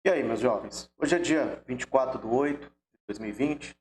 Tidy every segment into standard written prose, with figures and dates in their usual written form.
E aí, meus jovens? Hoje é dia 24/8/2020.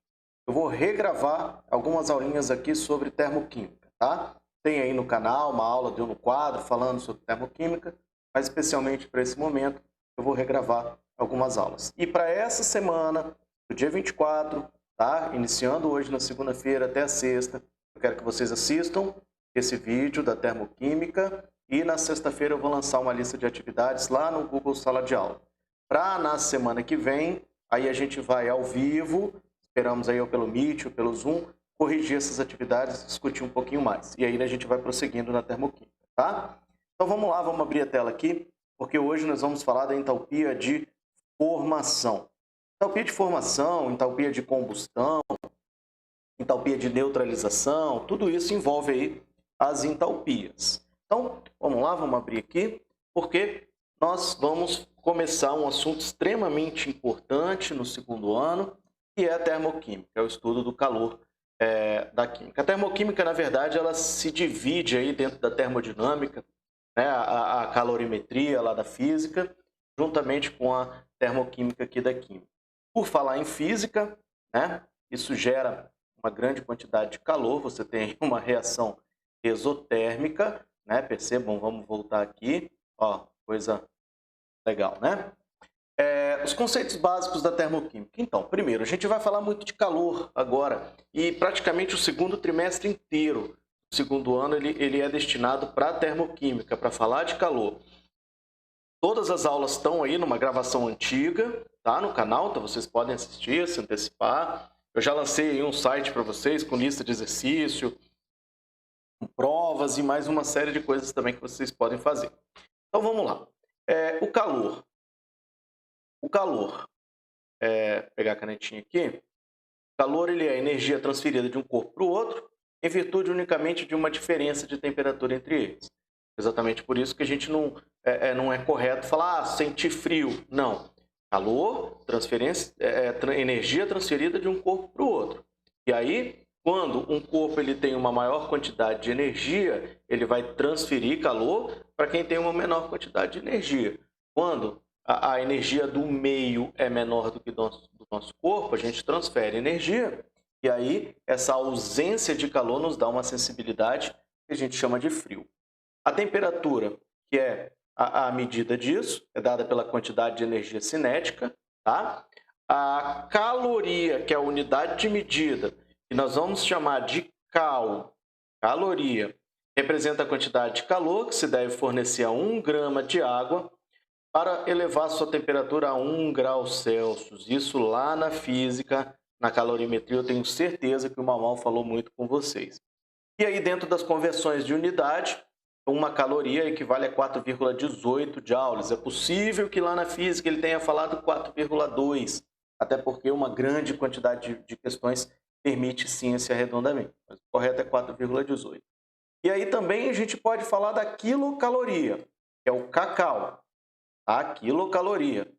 Eu vou regravar algumas aulinhas aqui sobre termoquímica, tá? Tem aí no canal uma aula de no quadro falando sobre termoquímica, mas especialmente para esse momento eu vou regravar algumas aulas. E para essa semana, do dia 24, tá? Iniciando hoje na segunda-feira até a sexta, eu quero que vocês assistam esse vídeo da termoquímica e na sexta-feira eu vou lançar uma lista de atividades lá no Google Sala de Aula. Para na semana que vem, aí a gente vai ao vivo, esperamos aí ou pelo Meet ou pelo Zoom, corrigir essas atividades, discutir um pouquinho mais. E aí a gente vai prosseguindo na termoquímica, tá? Então vamos lá, vamos abrir a tela aqui, porque hoje nós vamos falar da entalpia de formação. Entalpia de formação, entalpia de combustão, entalpia de neutralização, tudo isso envolve aí as entalpias. Então, vamos lá, vamos abrir aqui, porque nós vamos começar um assunto extremamente importante no segundo ano, que é a termoquímica, é o estudo do calor da química. A termoquímica, na verdade, ela se divide aí dentro da termodinâmica, né, a calorimetria lá da física, juntamente com a termoquímica aqui da química. Por falar em física, né, isso gera uma grande quantidade de calor, você tem uma reação exotérmica, né? Percebam, vamos voltar aqui, ó, coisa legal, né? Os conceitos básicos da termoquímica. Então, primeiro, a gente vai falar muito de calor agora, e praticamente o segundo trimestre inteiro, o segundo ano, ele é destinado para a termoquímica, para falar de calor. Todas as aulas estão aí numa gravação antiga, tá? No canal, então vocês podem assistir, se antecipar. Eu já lancei aí um site para vocês com lista de exercício, com provas e mais uma série de coisas também que vocês podem fazer. Então vamos lá. O calor. O calor. Pegar a canetinha aqui. O calor ele é a energia transferida de um corpo para o outro em virtude unicamente de uma diferença de temperatura entre eles. Exatamente por isso que a gente não é correto falar sentir frio. Não. Calor, transferência, energia transferida de um corpo para o outro. E aí, quando um corpo ele tem uma maior quantidade de energia, ele vai transferir calor para quem tem uma menor quantidade de energia. Quando a energia do meio é menor do que do nosso corpo, a gente transfere energia, e aí essa ausência de calor nos dá uma sensibilidade que a gente chama de frio. A temperatura, que é a medida disso, é dada pela quantidade de energia cinética, tá? A caloria, que é a unidade de medida, que nós vamos chamar de caloria, representa a quantidade de calor que se deve fornecer a 1 grama de água para elevar sua temperatura a 1 grau Celsius. Isso lá na física, na calorimetria, eu tenho certeza que o Mamal falou muito com vocês. E aí, dentro das conversões de unidade, uma caloria equivale a 4,18 joules. É possível que lá na física ele tenha falado 4,2, até porque uma grande quantidade de questões permite sim esse arredondamento. Mas o correto é 4,18. E aí também a gente pode falar da quilocaloria, que é o cacau. A quilocaloria,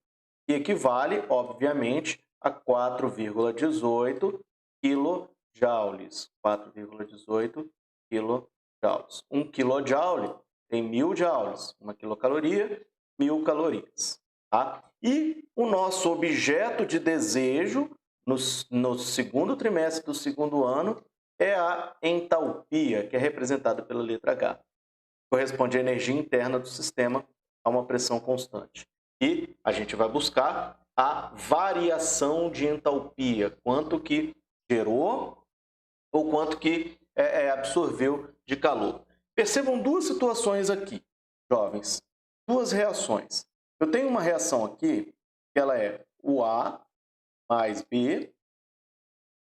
que equivale, obviamente, a 4,18 quilojoules. 4,18 quilojoules. 1 quilojoule tem 1000 joules. 1 quilocaloria, 1000 calorias. Tá? E o nosso objeto de desejo no segundo trimestre do segundo ano é a entalpia, que é representada pela letra H. Corresponde à energia interna do sistema a uma pressão constante. E a gente vai buscar a variação de entalpia, quanto que gerou ou quanto que absorveu de calor. Percebam duas situações aqui, jovens, duas reações. Eu tenho uma reação aqui, que ela é o A mais B,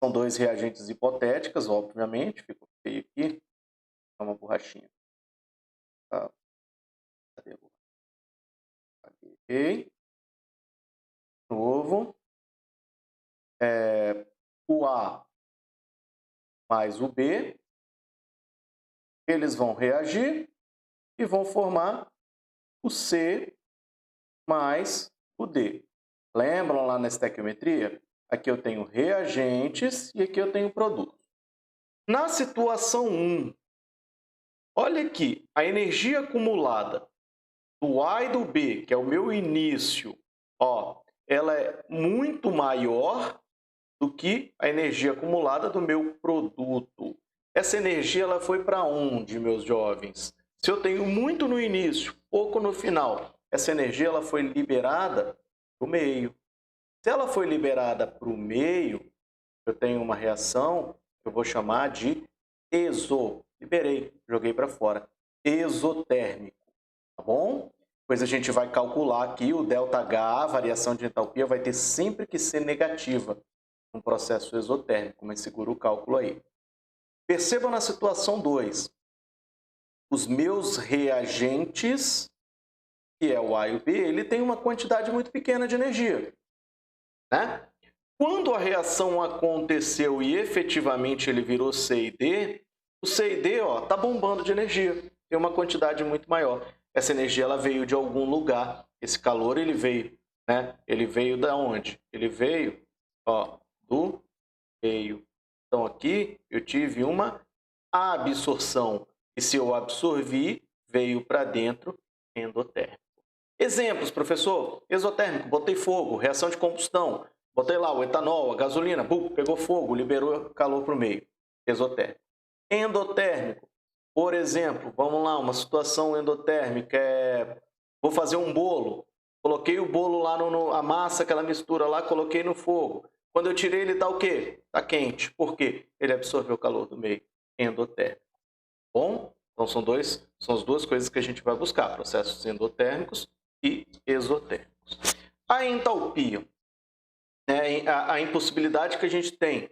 são dois reagentes hipotéticos, obviamente, ficou feio aqui, dá uma borrachinha. Tá. Cadê a borracha? Ok. Novo. O A mais o B, eles vão reagir e vão formar o C mais o D. Lembram lá na estequiometria? Aqui eu tenho reagentes e aqui eu tenho produtos. Na situação 1, Olha aqui, a energia acumulada do A e do B, que é o meu início, ó, ela é muito maior do que a energia acumulada do meu produto. Essa energia ela foi para onde, meus jovens? Se eu tenho muito no início, pouco no final, essa energia ela foi liberada para o meio. Se ela foi liberada para o meio, eu tenho uma reação que eu vou chamar de liberei, joguei para fora, exotérmico, tá bom? Depois a gente vai calcular aqui o ΔH, a variação de entalpia vai ter sempre que ser negativa no processo exotérmico, mas segura o cálculo aí. Percebam na situação 2, os meus reagentes, que é o A e o B, ele tem uma quantidade muito pequena de energia, né? Quando a reação aconteceu e efetivamente ele virou C e D, o C e D está bombando de energia, tem uma quantidade muito maior. Essa energia ela veio de algum lugar, esse calor ele veio, né? Ele veio da onde? Ele veio do meio. Então aqui eu tive uma absorção, e se eu absorvi, veio para dentro endotérmico. Exemplos, professor, exotérmico, botei fogo, reação de combustão, botei lá o etanol, a gasolina, pegou fogo, liberou calor para o meio, exotérmico. Endotérmico, por exemplo, vamos lá, uma situação endotérmica vou fazer um bolo, coloquei o bolo lá, a massa, aquela mistura lá, coloquei no fogo. Quando eu tirei ele está o quê? Está quente. Por quê? Ele absorveu o calor do meio, endotérmico. Bom? Então são as duas coisas que a gente vai buscar, processos endotérmicos e exotérmicos. A entalpia, né, a impossibilidade que a gente tem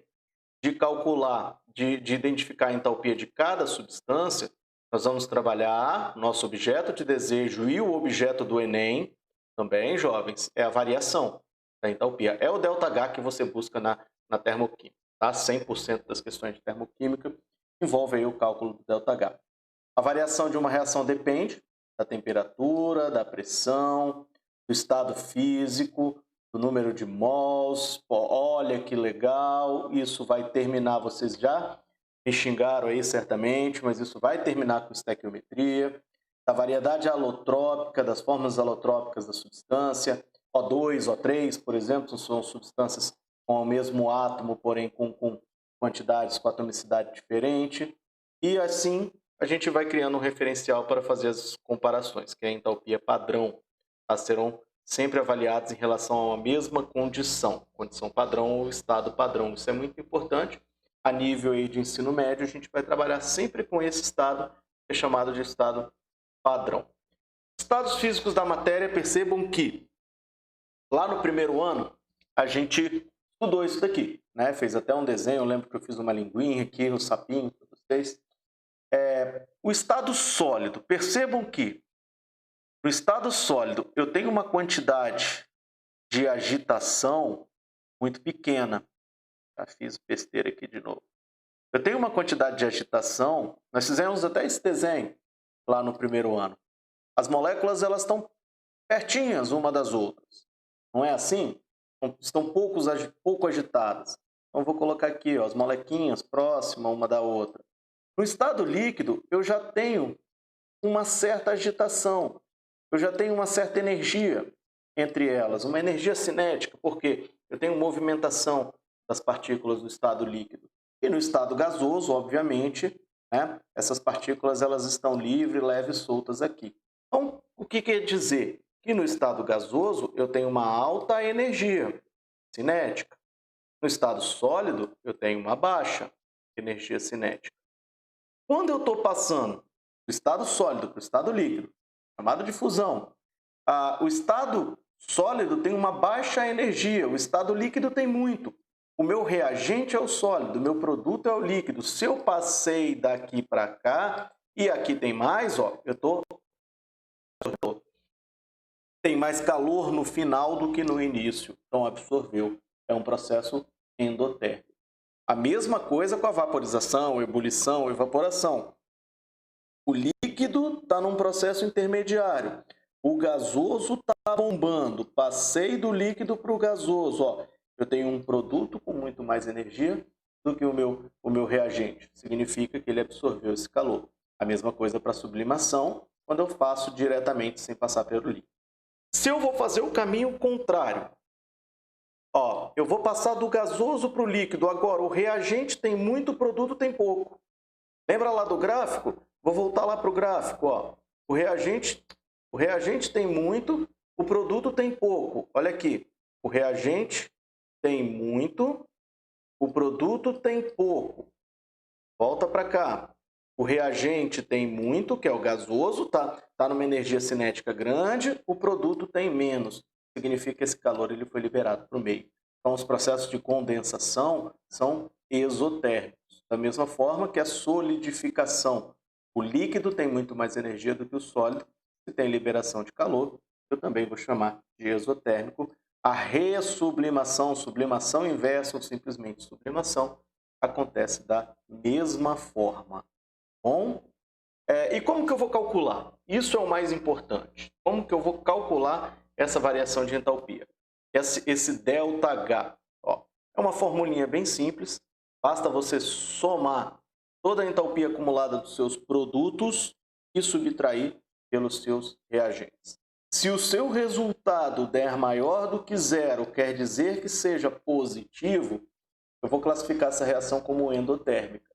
de calcular, de identificar a entalpia de cada substância, nós vamos trabalhar nosso objeto de desejo e o objeto do Enem, também, jovens, é a variação da entalpia. É o ΔH que você busca na termoquímica. Tá? 100% das questões de termoquímica envolve aí o cálculo do ΔH. A variação de uma reação depende da temperatura, da pressão, do estado físico, do número de mols. Pô, olha que legal, isso vai terminar, vocês já me xingaram aí certamente, mas isso vai terminar com estequiometria, da variedade alotrópica, das formas alotrópicas da substância, O2, O3, por exemplo, são substâncias com o mesmo átomo, porém com quantidades, com atomicidade diferente, e assim a gente vai criando um referencial para fazer as comparações, que é a entalpia padrão. Elas serão sempre avaliadas em relação a uma mesma condição padrão ou estado padrão. Isso é muito importante. A nível aí de ensino médio, a gente vai trabalhar sempre com esse estado, que é chamado de estado padrão. Estados físicos da matéria, percebam que lá no primeiro ano, a gente estudou isso daqui, né? Fez até um desenho, eu lembro que eu fiz uma linguinha aqui, um sapinho para vocês. O estado sólido, percebam que no estado sólido eu tenho uma quantidade de agitação muito pequena. Já fiz besteira aqui de novo. Eu tenho uma quantidade de agitação, nós fizemos até esse desenho lá no primeiro ano. As moléculas elas estão pertinhas uma das outras. Não é assim? Estão pouco agitadas. Então vou colocar aqui, ó, as molequinhas próximas uma da outra. No estado líquido, eu já tenho uma certa agitação, eu já tenho uma certa energia entre elas, uma energia cinética, porque eu tenho movimentação das partículas do estado líquido. E no estado gasoso, obviamente, né, essas partículas elas estão livres, leves, soltas aqui. Então, o que quer dizer? Que no estado gasoso eu tenho uma alta energia cinética. No estado sólido, eu tenho uma baixa energia cinética. Quando eu estou passando do estado sólido para o estado líquido, chamado de fusão, o estado sólido tem uma baixa energia, o estado líquido tem muito. O meu reagente é o sólido, o meu produto é o líquido. Se eu passei daqui para cá e aqui tem mais, ó, tem mais calor no final do que no início. Então absorveu. É um processo endotérmico. A mesma coisa com a vaporização, ebulição, evaporação. O líquido está num processo intermediário. O gasoso está bombando. Passei do líquido para o gasoso. Ó, eu tenho um produto com muito mais energia do que o meu reagente. Significa que ele absorveu esse calor. A mesma coisa para sublimação, quando eu faço diretamente sem passar pelo líquido. Se eu vou fazer o caminho contrário, ó, eu vou passar do gasoso para o líquido. Agora, o reagente tem muito, o produto tem pouco. Lembra lá do gráfico? Vou voltar lá para o gráfico. Ó. O reagente tem muito, o produto tem pouco. Olha aqui, o reagente tem muito, o produto tem pouco. Volta para cá. O reagente tem muito, que é o gasoso, tá numa energia cinética grande, o produto tem menos. Significa que esse calor ele foi liberado para o meio. Então, os processos de condensação são exotérmicos. Da mesma forma que a solidificação. O líquido tem muito mais energia do que o sólido. Se tem liberação de calor, eu também vou chamar de exotérmico. A ressublimação, sublimação inversa ou simplesmente sublimação, acontece da mesma forma. Bom? E como que eu vou calcular? Isso é o mais importante. Como que eu vou calcular essa variação de entalpia? Esse ΔH. Ó, é uma formulinha bem simples. Basta você somar toda a entalpia acumulada dos seus produtos e subtrair pelos seus reagentes. Se o seu resultado der maior do que zero, quer dizer que seja positivo, eu vou classificar essa reação como endotérmica.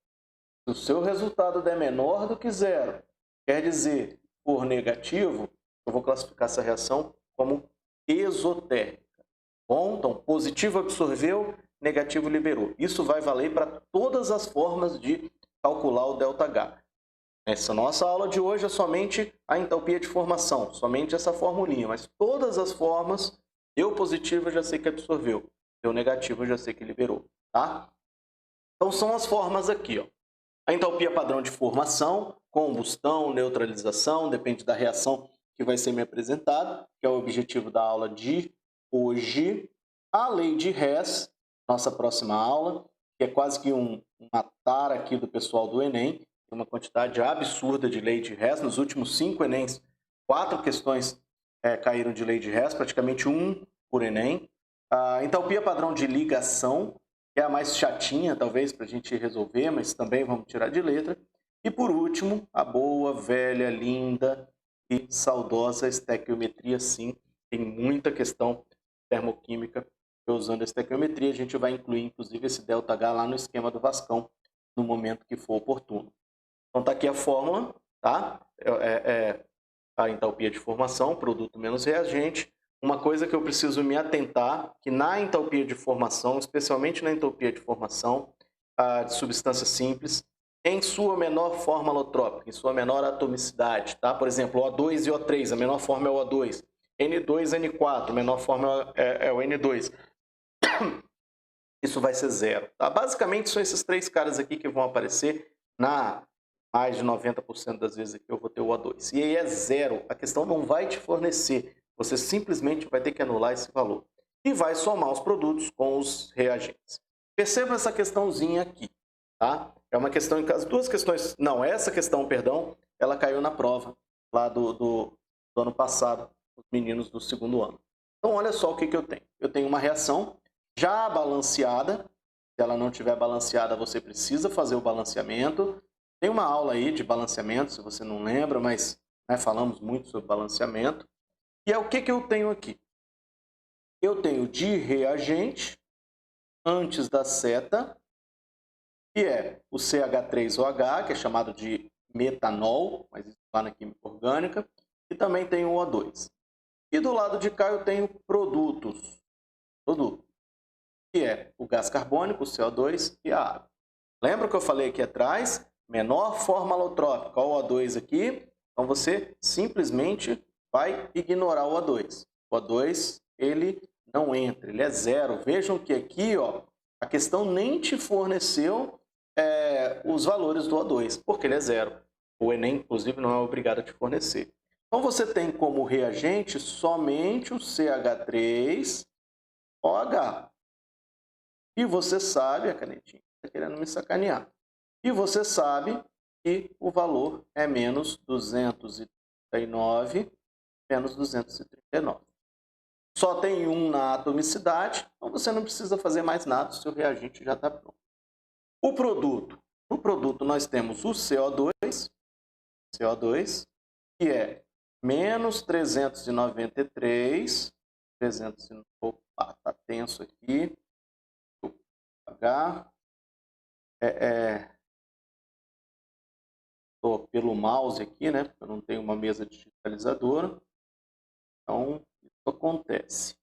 Se o seu resultado der menor do que zero, quer dizer for negativo, eu vou classificar essa reação como exotérmica. Bom, então positivo absorveu, negativo liberou. Isso vai valer para todas as formas de calcular o ΔH. Essa nossa aula de hoje é somente a entalpia de formação, somente essa formulinha, mas todas as formas, deu positivo eu já sei que absorveu, deu negativo eu já sei que liberou, tá? Então são as formas aqui, ó. A entalpia padrão de formação, combustão, neutralização, depende da reação que vai ser me apresentada, que é o objetivo da aula de hoje. A lei de Hess, nossa próxima aula, que é quase que uma tara aqui do pessoal do Enem, tem uma quantidade absurda de lei de Hess. Nos últimos 5 Enems, 4 questões caíram de lei de Hess, praticamente 1 por Enem. A entalpia padrão de ligação, que é a mais chatinha, talvez, para a gente resolver, mas também vamos tirar de letra. E, por último, a boa, velha, linda e saudosa estequiometria, sim. Tem muita questão termoquímica usando a estequiometria. A gente vai incluir, inclusive, esse ΔH lá no esquema do Vascão, no momento que for oportuno. Então, está aqui a fórmula, tá? A entalpia de formação, produto menos reagente. Uma coisa que eu preciso me atentar, que na entalpia de formação, especialmente na entalpia de formação de substâncias simples, em sua menor forma alotrópica, em sua menor atomicidade, tá? Por exemplo, O2 e O3, a menor forma é o O2. N2 e N4, a menor forma é o N2. Isso vai ser zero, tá? Basicamente, são esses 3 caras aqui que vão aparecer na mais de 90% das vezes aqui eu vou ter o O2. E aí é zero, a questão não vai te fornecer. Você simplesmente vai ter que anular esse valor. E vai somar os produtos com os reagentes. Perceba essa questãozinha aqui, tá? É uma questão em caso, 2 questões, não, essa questão, perdão, ela caiu na prova lá do ano passado, os meninos do 2º ano. Então, olha só o que eu tenho. Eu tenho uma reação já balanceada. Se ela não estiver balanceada, você precisa fazer o balanceamento. Tem uma aula aí de balanceamento, se você não lembra, mas falamos muito sobre balanceamento. E é o que eu tenho aqui? Eu tenho de reagente, antes da seta, que é o CH3OH, que é chamado de metanol, mas isso está na química orgânica, e também tem o O2. E do lado de cá eu tenho produtos, que é o gás carbônico, o CO2 e a água. Lembra que eu falei aqui atrás? Menor forma alotrópica, olha o O2 aqui, então você simplesmente vai ignorar o O2. O O2, ele não entra, ele é zero. Vejam que aqui, ó, a questão nem te forneceu os valores do O2, porque ele é zero. O Enem, inclusive, não é obrigado a te fornecer. Então, você tem como reagente somente o CH3OH. E você sabe, a canetinha está querendo me sacanear, e você sabe que o valor é menos 239, menos 239. Só tem 1 na atomicidade, então você não precisa fazer mais nada, o seu reagente já está pronto. O produto. No produto nós temos o CO2 CO2, que é menos 393, opa, tá tenso aqui, vou apagar, estou pelo mouse aqui, né, porque eu não tenho uma mesa digitalizadora, então isso acontece.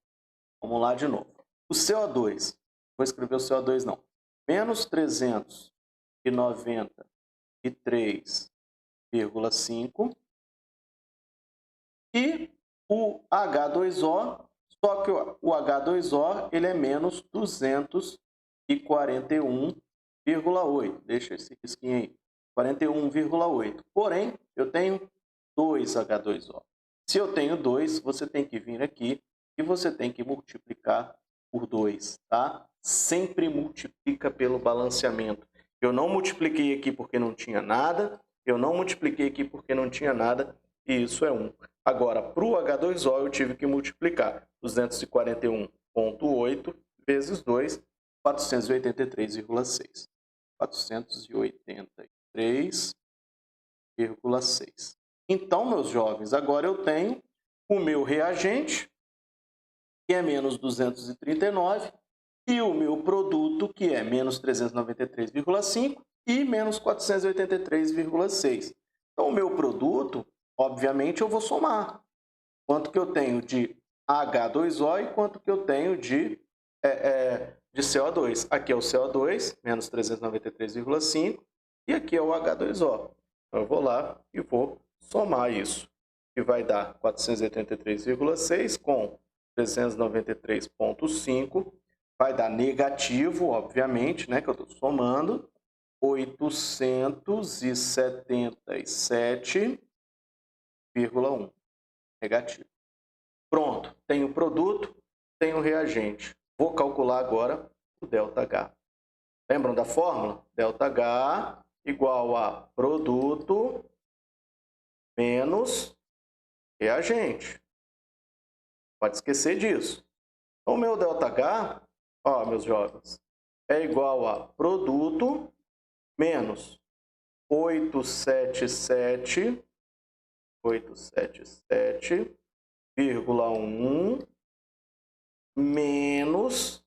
Vamos lá de novo. O CO2, vou escrever o CO2 não, menos 393,5 e o H2O, só que o H2O ele é menos 241,8. Deixa esse risquinho aí. 41,8. Porém, eu tenho 2 H2O. Se eu tenho 2, você tem que vir aqui e você tem que multiplicar por 2, tá? Sempre multiplica pelo balanceamento. Eu não multipliquei aqui porque não tinha nada, eu não multipliquei aqui porque não tinha nada, e isso é 1. Agora, para o H2O, eu tive que multiplicar 241,8 vezes 2, 483,6. 483,6. Então, meus jovens, agora eu tenho o meu reagente, que é menos 239, e o meu produto, que é menos 393,5 e menos 483,6. Então, o meu produto, obviamente, eu vou somar. Quanto que eu tenho de H2O e quanto que eu tenho de CO2. Aqui é o CO2, menos 393,5, e aqui é o H2O. Então, eu vou lá e vou somar isso, que vai dar 483,6 com 393,5, vai dar negativo, obviamente, né, que eu estou somando, 877,1. Negativo. Pronto, tenho o produto, tenho o reagente. Vou calcular agora o ΔH. Lembram da fórmula? ΔH igual a produto menos reagente. Pode esquecer disso. Então, o meu ΔH, ó, meus jovens, é igual a produto menos 877,1 menos,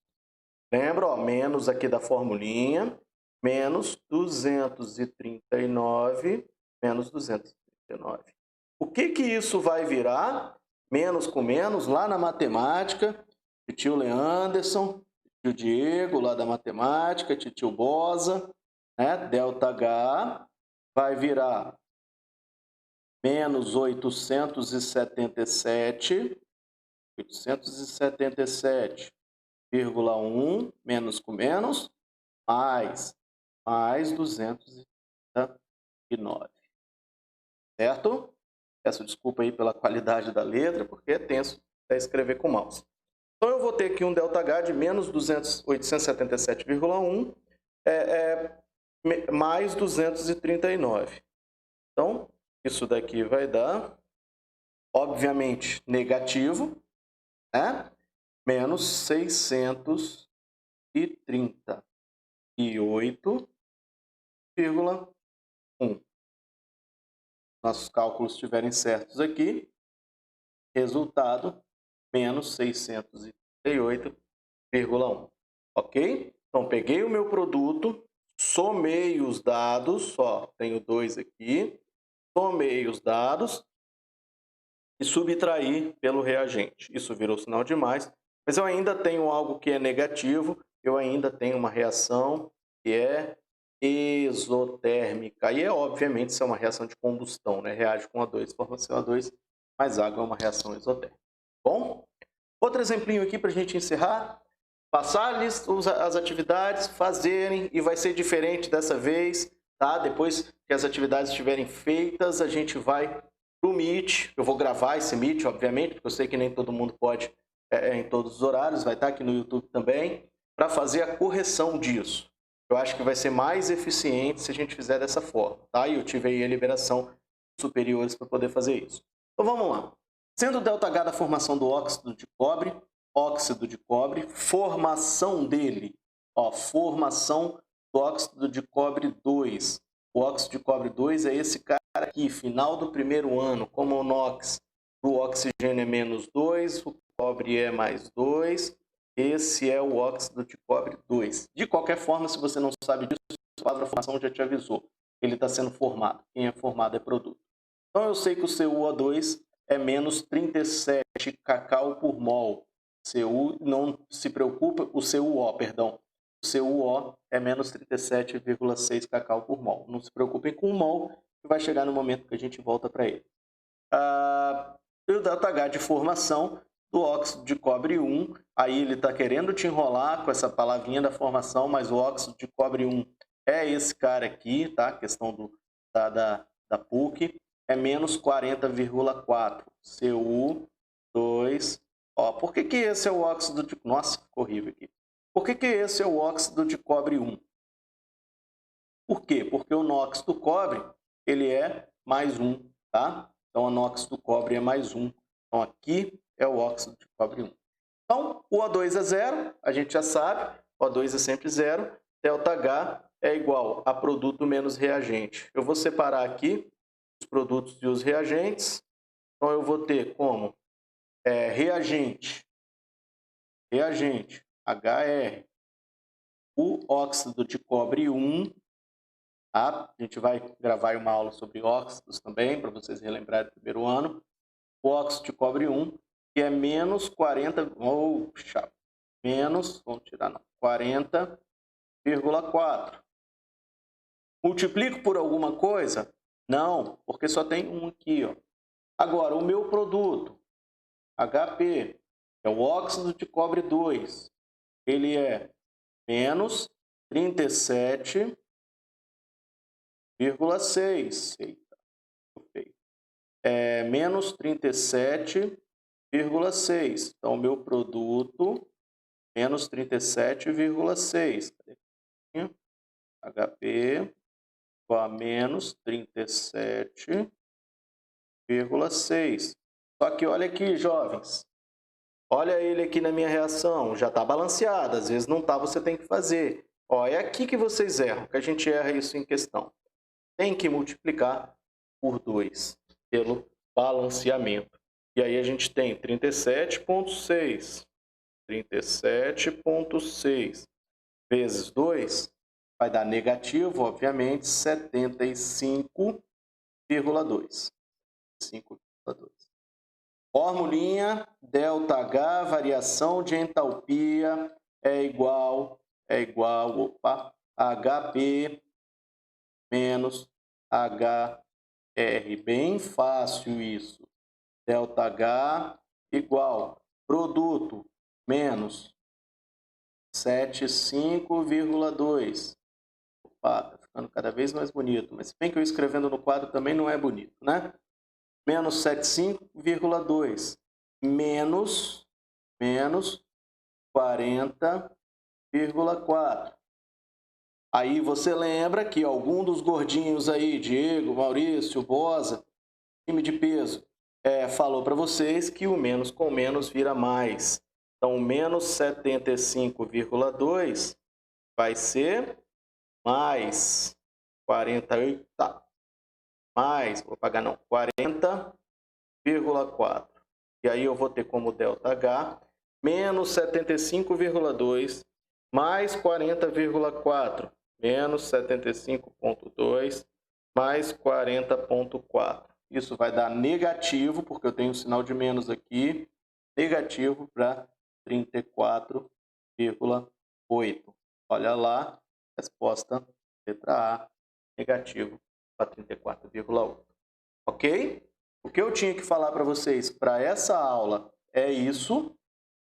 lembra, ó, menos aqui da formulinha, menos 239, menos 239. O que que isso vai virar? Menos com menos, lá na matemática, tio Leanderson, tio Diego, lá da matemática, tio Bosa, né? ΔH vai virar menos 877,1 menos com menos, mais 239. Certo? Peço desculpa aí pela qualidade da letra, porque é tenso até escrever com mouse. Então, eu vou ter aqui um ΔH de menos 877,1 mais 239. Então, isso daqui vai dar, obviamente, negativo, né? Menos 638,1. Nossos cálculos estiverem certos aqui, resultado, menos 638,1. Ok? Então, peguei o meu produto, somei os dados, ó, tenho 2 aqui, somei os dados e subtraí pelo reagente. Isso virou sinal de mais, mas eu ainda tenho algo que é negativo, eu ainda tenho uma reação que é exotérmica. E obviamente, isso é uma reação de combustão, né? Reage com O2, forma CO2, mas água é uma reação exotérmica. Bom, outro exemplinho aqui para a gente encerrar. Passar-lhes as atividades, fazerem, e vai ser diferente dessa vez, tá? Depois que as atividades estiverem feitas, a gente vai para o Meet. Eu vou gravar esse Meet, obviamente, porque eu sei que nem todo mundo pode em todos os horários, vai estar aqui no YouTube também, para fazer a correção disso. Eu acho que vai ser mais eficiente se a gente fizer dessa forma, tá? E eu tive aí a liberação superiores para poder fazer isso. Então vamos lá. Sendo o ΔH da formação do óxido de cobre, formação dele, ó, formação do óxido de cobre 2. O óxido de cobre 2 é esse cara cara aqui, final do primeiro ano, como o NOx do oxigênio é -2, o cobre é +2, esse é o óxido de cobre 2. De qualquer forma, se você não sabe disso, o quadro de formação já te avisou. Ele está sendo formado. Quem é formado é produto. Então eu sei que o CuO2 é -37 kcal por mol. Cu, não se preocupa, o CuO, perdão. O CuO é -37,6 kcal por mol. Não se preocupem com o mol, que vai chegar no momento que a gente volta para ele. E o ΔH de formação do óxido de cobre 1, aí ele está querendo te enrolar com essa palavrinha da formação, mas o óxido de cobre 1 é esse cara aqui, tá? Questão da PUC, é -40,4, Cu2. Ó, por que esse é o óxido de... Nossa, ficou horrível aqui. Por que esse é o óxido de cobre 1? Por quê? Porque o NOx do cobre, ele é +1, tá? Então, o NOx do cobre é +1. Então, aqui é o óxido de cobre 1. Então, o O2 é 0, a gente já sabe. O O2 é sempre 0. ΔH é igual a produto menos reagente. Eu vou separar aqui os produtos e os reagentes. Então, eu vou ter como reagente, HR, o óxido de cobre 1. Tá? A gente vai gravar uma aula sobre óxidos também, para vocês relembrarem do primeiro ano. O óxido de cobre 1, que é -40, vamos tirar não, 40,4. Multiplico por alguma coisa? Não, porque só tem um aqui, ó. Agora, o meu produto, HP, é o óxido de cobre 2. Ele é -37,6. Eita, é -37,6. Então, o meu produto, -37,6. HP igual a -37,6. Só que olha aqui, jovens. Olha ele aqui na minha reação. Já está balanceado. Às vezes não está, você tem que fazer. Ó, é aqui que vocês erram, que a gente erra isso em questão. Tem que multiplicar por 2 pelo balanceamento. E aí a gente tem 37,6. 37,6 vezes 2 vai dar negativo, obviamente, 75,2. 5,2. Formulinha, ΔH, variação de entalpia, é igual, HP menos HR. Bem fácil isso. ΔH igual produto menos 75,2. Opa, tá ficando cada vez mais bonito. Mas se bem que eu escrevendo no quadro também não é bonito, né? Menos 75,2 menos 40,4. Aí você lembra que algum dos gordinhos aí, Diego, Maurício, Bosa, time de peso, falou para vocês que o menos com menos vira mais. Então, menos 75,2 vai ser mais 48, vou pagar não, 40,4. E aí eu vou ter como ΔH menos 75,2 mais 40,4, menos 75,2 mais 40,4. Isso vai dar negativo, porque eu tenho um sinal de menos aqui, negativo para 34,8. Olha lá, resposta letra A, negativo para 34,8. Ok? O que eu tinha que falar para vocês para essa aula é isso,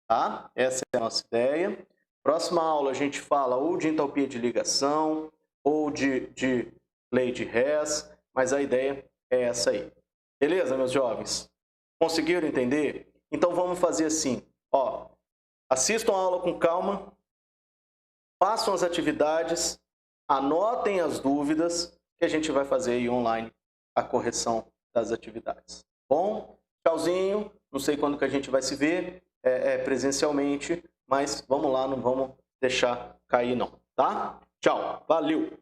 tá? Essa é a nossa ideia. Próxima aula a gente fala ou de entalpia de ligação ou de lei de Hess, mas a ideia é essa aí. Beleza, meus jovens? Conseguiram entender? Então vamos fazer assim, ó. Assistam a aula com calma, façam as atividades, anotem as dúvidas que a gente vai fazer aí online a correção das atividades. Bom? Tchauzinho, não sei quando que a gente vai se ver presencialmente, mas vamos lá, não vamos deixar cair não, tá? Tchau, valeu!